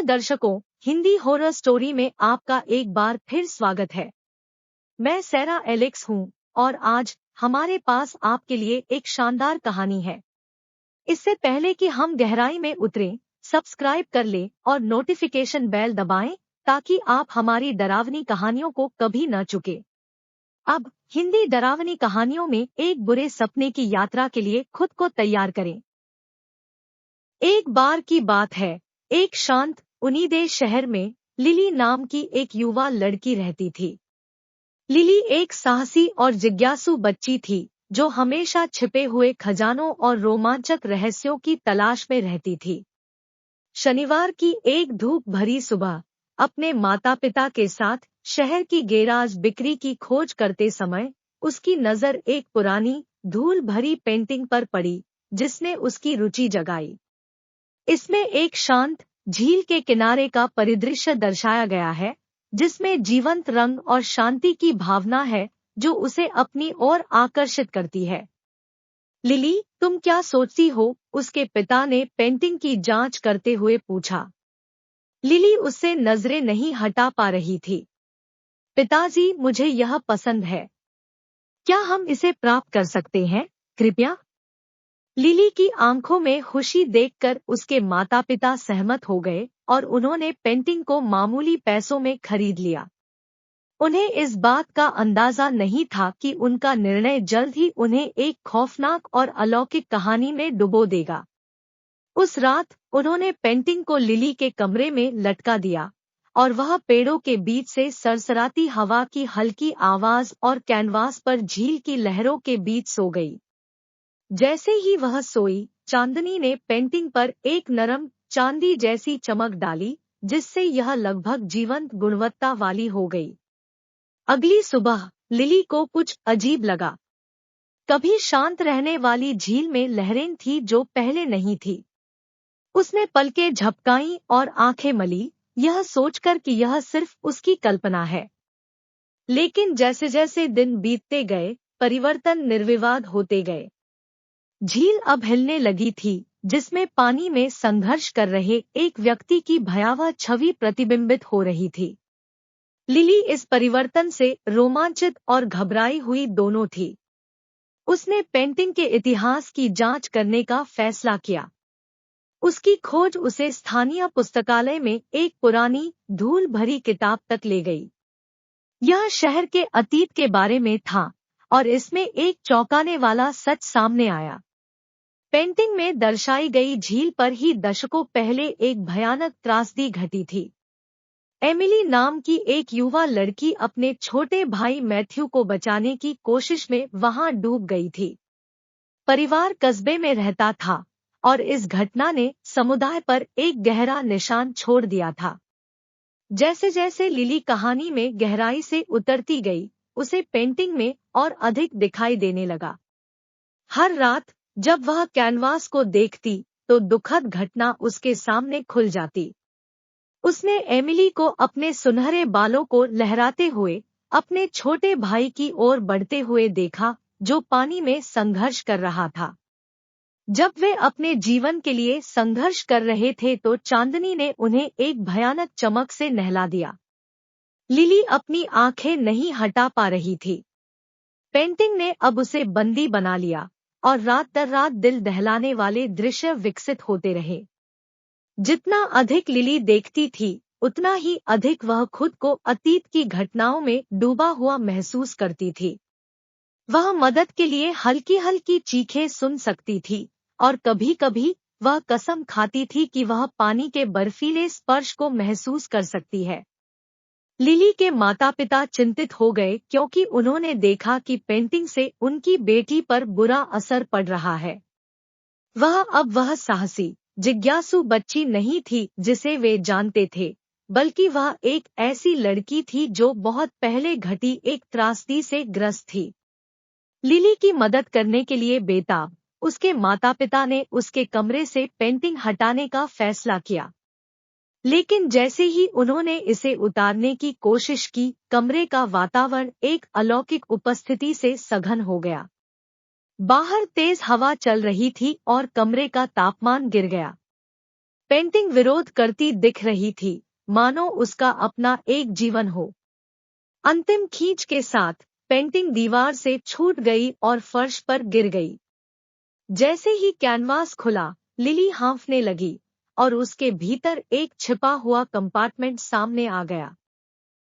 प्रिय दर्शकों, Hindi horror story में आपका एक बार फिर स्वागत है। मैं सैरा एलेक्स हूँ और आज हमारे पास आपके लिए एक शानदार कहानी है। इससे पहले कि हम गहराई में उतरें, सब्सक्राइब कर लें और नोटिफिकेशन बेल दबाएं ताकि आप हमारी डरावनी कहानियों को कभी न चुके। अब हिंदी डरावनी कहानियों में एक बुरे सपने की यात्रा के लिए खुद को तैयार करें। एक बार की बात है, एक शांत उनिदे शहर में लिली नाम की एक युवा लड़की रहती थी। लिली एक साहसी और जिज्ञासु बच्ची थी जो हमेशा छिपे हुए खजानों और रोमांचक रहस्यों की तलाश में रहती थी। शनिवार की एक धूप भरी सुबह अपने माता पिता के साथ शहर की गैराज बिक्री की खोज करते समय उसकी नज़र एक पुरानी धूल भरी पेंटिंग पर पड़ी जिसने उसकी रुचि जगाई। इसमें एक शांत झील के किनारे का परिदृश्य दर्शाया गया है जिसमें जीवंत रंग और शांति की भावना है जो उसे अपनी ओर आकर्षित करती है। लिली, तुम क्या सोचती हो? उसके पिता ने पेंटिंग की जांच करते हुए पूछा। लिली उससे नजरें नहीं हटा पा रही थी। पिताजी, मुझे यह पसंद है। क्या हम इसे प्राप्त कर सकते हैं, कृपया? लिली की आंखों में खुशी देखकर उसके माता पिता सहमत हो गए और उन्होंने पेंटिंग को मामूली पैसों में खरीद लिया। उन्हें इस बात का अंदाजा नहीं था कि उनका निर्णय जल्द ही उन्हें एक खौफनाक और अलौकिक कहानी में डुबो देगा। उस रात उन्होंने पेंटिंग को लिली के कमरे में लटका दिया और वह पेड़ों के बीच से सरसराती हवा की हल्की आवाज और कैनवास पर झील की लहरों के बीच सो गई। जैसे ही वह सोई, चांदनी ने पेंटिंग पर एक नरम चांदी जैसी चमक डाली जिससे यह लगभग जीवंत गुणवत्ता वाली हो गई। अगली सुबह लिली को कुछ अजीब लगा। कभी शांत रहने वाली झील में लहरें थी जो पहले नहीं थी। उसने पलकें झपकाईं और आंखें मली, यह सोचकर कि यह सिर्फ उसकी कल्पना है। लेकिन जैसे जैसे दिन बीतते गए, परिवर्तन निर्विवाद होते गए। झील अब हिलने लगी थी जिसमें पानी में संघर्ष कर रहे एक व्यक्ति की भयावह छवि प्रतिबिंबित हो रही थी। लिली इस परिवर्तन से रोमांचित और घबराई हुई दोनों थी। उसने पेंटिंग के इतिहास की जांच करने का फैसला किया। उसकी खोज उसे स्थानीय पुस्तकालय में एक पुरानी धूल भरी किताब तक ले गई। यह शहर के अतीत के बारे में था और इसमें एक चौंकाने वाला सच सामने आया। पेंटिंग में दर्शाई गई झील पर ही दशकों पहले एक भयानक त्रासदी घटी थी। एमिली नाम की एक युवा लड़की अपने छोटे भाई मैथ्यू को बचाने की कोशिश में वहां डूब गई थी। परिवार कस्बे में रहता था और इस घटना ने समुदाय पर एक गहरा निशान छोड़ दिया था। जैसे जैसे लिली कहानी में गहराई से उतरती गई, उसे पेंटिंग में और अधिक दिखाई देने लगा। हर रात जब वह कैनवास को देखती तो दुखद घटना उसके सामने खुल जाती। उसने एमिली को अपने सुनहरे बालों को लहराते हुए अपने छोटे भाई की ओर बढ़ते हुए देखा जो पानी में संघर्ष कर रहा था। जब वे अपने जीवन के लिए संघर्ष कर रहे थे तो चांदनी ने उन्हें एक भयानक चमक से नहला दिया। लिली अपनी आंखें नहीं हटा पा रही थी। पेंटिंग ने अब उसे बंदी बना लिया और रात दर रात दिल दहलाने वाले दृश्य विकसित होते रहे। जितना अधिक लिली देखती थी, उतना ही अधिक वह खुद को अतीत की घटनाओं में डूबा हुआ महसूस करती थी। वह मदद के लिए हल्की हल्की चीखें सुन सकती थी और कभी कभी वह कसम खाती थी कि वह पानी के बर्फीले स्पर्श को महसूस कर सकती है। लिली के माता पिता चिंतित हो गए क्योंकि उन्होंने देखा कि पेंटिंग से उनकी बेटी पर बुरा असर पड़ रहा है। वह साहसी, जिज्ञासु बच्ची नहीं थी जिसे वे जानते थे, बल्कि वह एक ऐसी लड़की थी जो बहुत पहले घटी एक त्रासदी से ग्रस्त थी। लिली की मदद करने के लिए बेताब, उसके माता पिता ने उसके कमरे से पेंटिंग हटाने का फैसला किया। लेकिन जैसे ही उन्होंने इसे उतारने की कोशिश की, कमरे का वातावरण एक अलौकिक उपस्थिति से सघन हो गया। बाहर तेज हवा चल रही थी और कमरे का तापमान गिर गया। पेंटिंग विरोध करती दिख रही थी, मानो उसका अपना एक जीवन हो। अंतिम खींच के साथ पेंटिंग दीवार से छूट गई और फर्श पर गिर गई। जैसे ही कैनवास खुला, लिली हाँफने लगी और उसके भीतर एक छिपा हुआ कंपार्टमेंट सामने आ गया।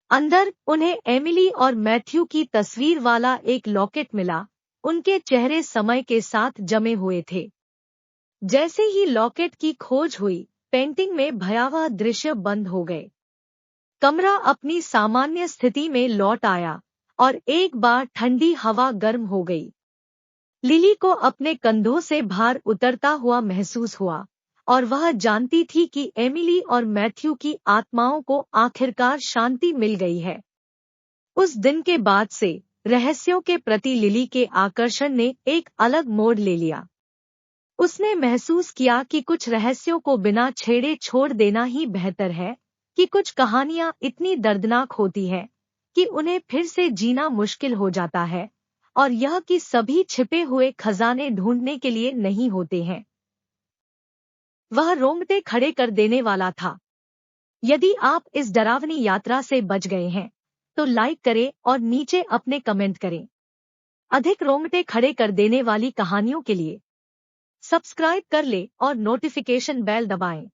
अंदर उन्हें एमिली और मैथ्यू की तस्वीर वाला एक लॉकेट मिला। उनके चेहरे समय के साथ जमे हुए थे। जैसे ही लॉकेट की खोज हुई, पेंटिंग में भयावह दृश्य बंद हो गए। कमरा अपनी सामान्य स्थिति में लौट आया और एक बार ठंडी हवा गर्म हो गई। लिली को अपने कंधों से भार उतरता हुआ महसूस हुआ और वह जानती थी कि एमिली और मैथ्यू की आत्माओं को आखिरकार शांति मिल गई है। उस दिन के बाद से रहस्यों के प्रति लिली के आकर्षण ने एक अलग मोड़ ले लिया। उसने महसूस किया कि कुछ रहस्यों को बिना छेड़े छोड़ देना ही बेहतर है, कि कुछ कहानियां इतनी दर्दनाक होती हैं कि उन्हें फिर से जीना मुश्किल हो जाता है, और यह कि सभी छिपे हुए खजाने ढूंढने के लिए नहीं होते हैं। वह रोंगटे खड़े कर देने वाला था। यदि आप इस डरावनी यात्रा से बच गए हैं, तो लाइक करें और नीचे अपने कमेंट करें। अधिक रोंगटे खड़े कर देने वाली कहानियों के लिए सब्सक्राइब कर ले और नोटिफिकेशन बेल दबाएं।